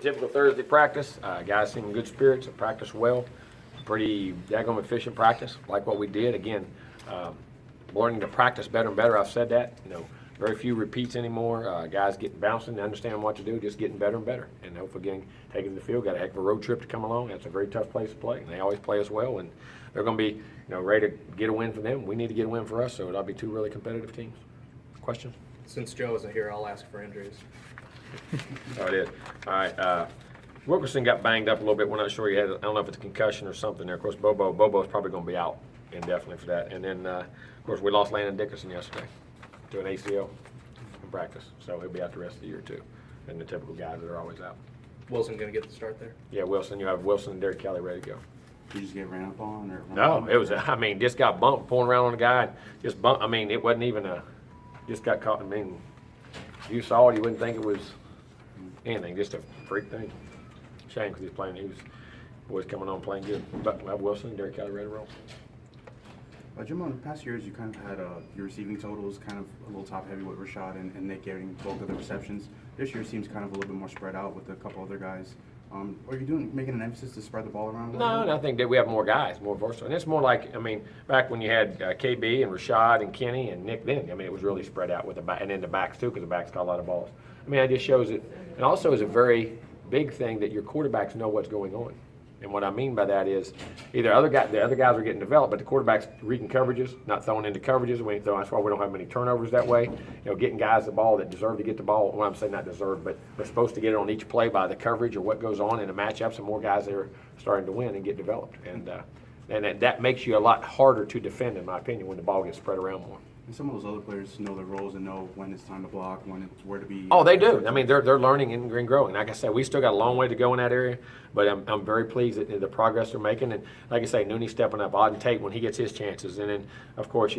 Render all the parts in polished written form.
Typical Thursday practice. Guys seem in good spirits and practice well. Pretty daggone efficient practice, like what we did. Again, learning to practice better and better. I've said that. Very few repeats anymore. Guys getting bouncing, understand what to do, just getting better and better. And hopefully getting taken to the field. Got a heck of a road trip to come along. That's a very tough place to play. And they always play us well. And they're going to be ready to get a win for them. We need to get a win for us. So it'll be two really competitive teams. Questions? Since Joe isn't here, I'll ask for injuries. Oh, it is. All right. Wilkerson got banged up a little bit. We're not sure he had, I don't know if it's a concussion or something there. Of course, Bobo's probably going to be out indefinitely for that. And then, of course, we lost Landon Dickerson yesterday to an ACL in practice. So he'll be out the rest of the year, too. And the typical guys that are always out. Wilson going to get the start there? Yeah, Wilson. You have Wilson and Derek Kelly ready to go. Did you just get ran up on? Or No, it was, just got bumped, pulling around on the guy. Just bumped. It wasn't even just got caught. If you saw it, you wouldn't think it was anything, just a freak thing. Shame because he's playing. Boys coming on playing good. But we have Wilson and Derek Kelly ready to roll. Jim, in the past years, you kind of had your receiving totals kind of a little top heavy with Rashad and Nick getting both of the receptions. This year seems kind of a little bit more spread out with a couple other guys. Are you making an emphasis to spread the ball around? No, I think that we have more guys, more versatile. And it's more like, back when you had KB and Rashad and Kenny and Nick then, it was really spread out with the back, and then the backs too, because the backs got a lot of balls. It just shows it. And also is a very big thing that your quarterbacks know what's going on. And what I mean by that is either the other guys are getting developed, but the quarterback's reading coverages, not throwing into coverages. That's why we don't have many turnovers that way. Getting guys the ball that deserve to get the ball. Well, I'm saying not deserve, but they're supposed to get it on each play by the coverage or what goes on in the matchups, and more guys that are starting to win and get developed. And that makes you a lot harder to defend, in my opinion, when the ball gets spread around more. And some of those other players know their roles and know when it's time to block, where to be. Oh, they do. They're learning and growing. Like I said, we still got a long way to go in that area, but I'm very pleased at the progress they're making. And like I say, Nooney's stepping up. Auden Tate when he gets his chances, and then of course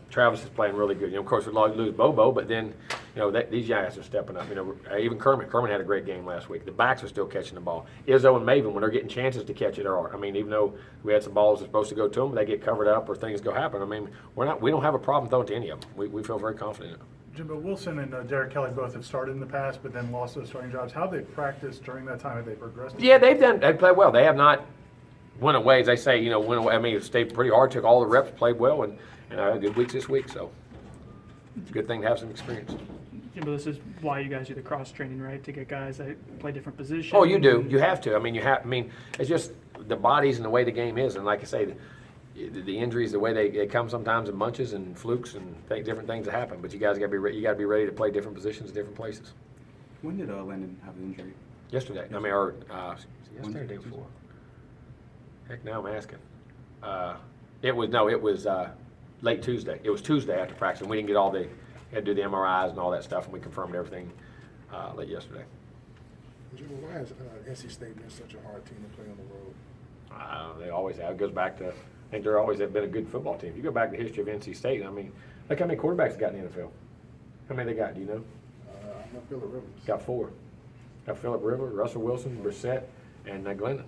Travis is playing really good. Of course we lose Bobo, but then these guys are stepping up. Even Kermit had a great game last week. The backs are still catching the ball. Izzo and Maven, when they're getting chances to catch it, are. Even though we had some balls that are supposed to go to them, they get covered up or things go happen. We don't have a problem throwing to any of them. We feel very confident in it. Jimbo, Wilson and Derek Kelly both have started in the past, but then lost those starting jobs. How have they practiced during that time? Have they progressed? Yeah, they've played well. They have not went away, as they say. Went away. It stayed pretty hard. Took all the reps, played well, and good weeks this week. So it's a good thing to have some experience. Jimbo, this is why you guys do the cross training, right? To get guys that play different positions. Oh, you do. You have to. It's just the bodies and the way the game is, and like I say. The injuries, the way they come sometimes in bunches and flukes and different things that happen. But you guys got to be ready to play different positions, different places. When did Landon have the injury? Yesterday. Yesterday or day before. Heck, now I'm asking. It was late Tuesday. It was Tuesday after practice, and we didn't get had to do the MRIs and all that stuff, and we confirmed everything late yesterday. Jimmy, why has NC State been such a hard team to play on the road? They always have. It goes back to, I think they're always have been a good football team. If you go back to the history of NC State, look how many quarterbacks got in the NFL. How many they got, do you know? I know Phillip Rivers. Got 4. Got Phillip Rivers, Russell Wilson, Brissett, and Glennon.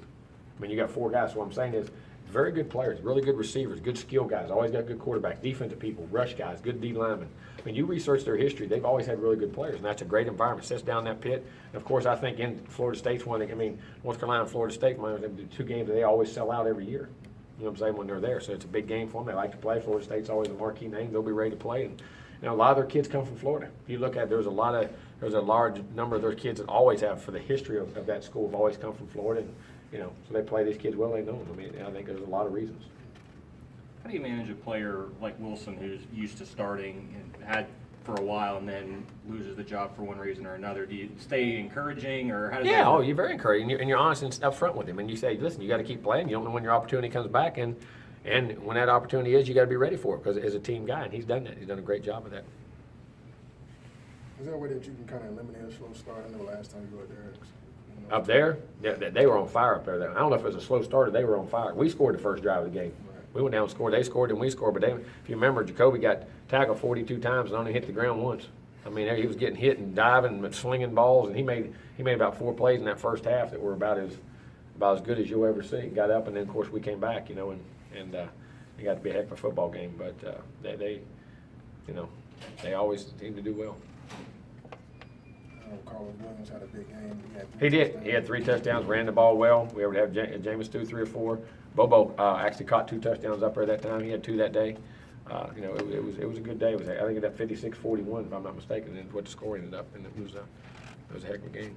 You got 4 guys. So what I'm saying is, very good players, really good receivers, good skill guys, always got good quarterbacks, defensive people, rush guys, good D linemen. You research their history, they've always had really good players, and that's a great environment. Sits down that pit. And of course, I think in Florida State's one, North Carolina and Florida State, the 2 games that they always sell out every year. You know what I'm saying, when they're there. So it's a big game for them. They like to play. Florida State's always a marquee name. They'll be ready to play. And a lot of their kids come from Florida. If you look at there's a large number of their kids that always have, for the history of that school, have always come from Florida. And, so they play these kids well. They know them. I think there's a lot of reasons. How do you manage a player like Wilson who's used to starting and had for a while and then loses the job for one reason or another? Do you stay encouraging, or how does that work? You're very encouraging, and you're honest and up front with him, and you say, listen, you got to keep playing. You don't know when your opportunity comes back, and when that opportunity is, you got to be ready for it, because as a team guy, and he's done that. He's done a great job of that. Is there a way that you can kind of eliminate a slow start? I know last time you were there. Up there, they were on fire up there. I don't know if it was a slow start or they were on fire. We scored the first drive of the game. We went down and scored. They scored and we scored. But if you remember, Jacoby got tackled 42 times and only hit the ground once. He was getting hit and diving and slinging balls, and he made about 4 plays in that first half that were about as good as you'll ever see. Got up, and then of course we came back, and it got to be a heck of a football game. But they always seem to do well. know Carlos Williams had a big game. He did. He had 3 touchdowns, ran the ball well. We were able to have Jameis threw 3 or 4. Bobo actually caught 2 touchdowns up there that time. He had 2 that day. You know, it was a good day. It was, I think it had 56-41, if I'm not mistaken, and what the score ended up, and it was a heck of a game.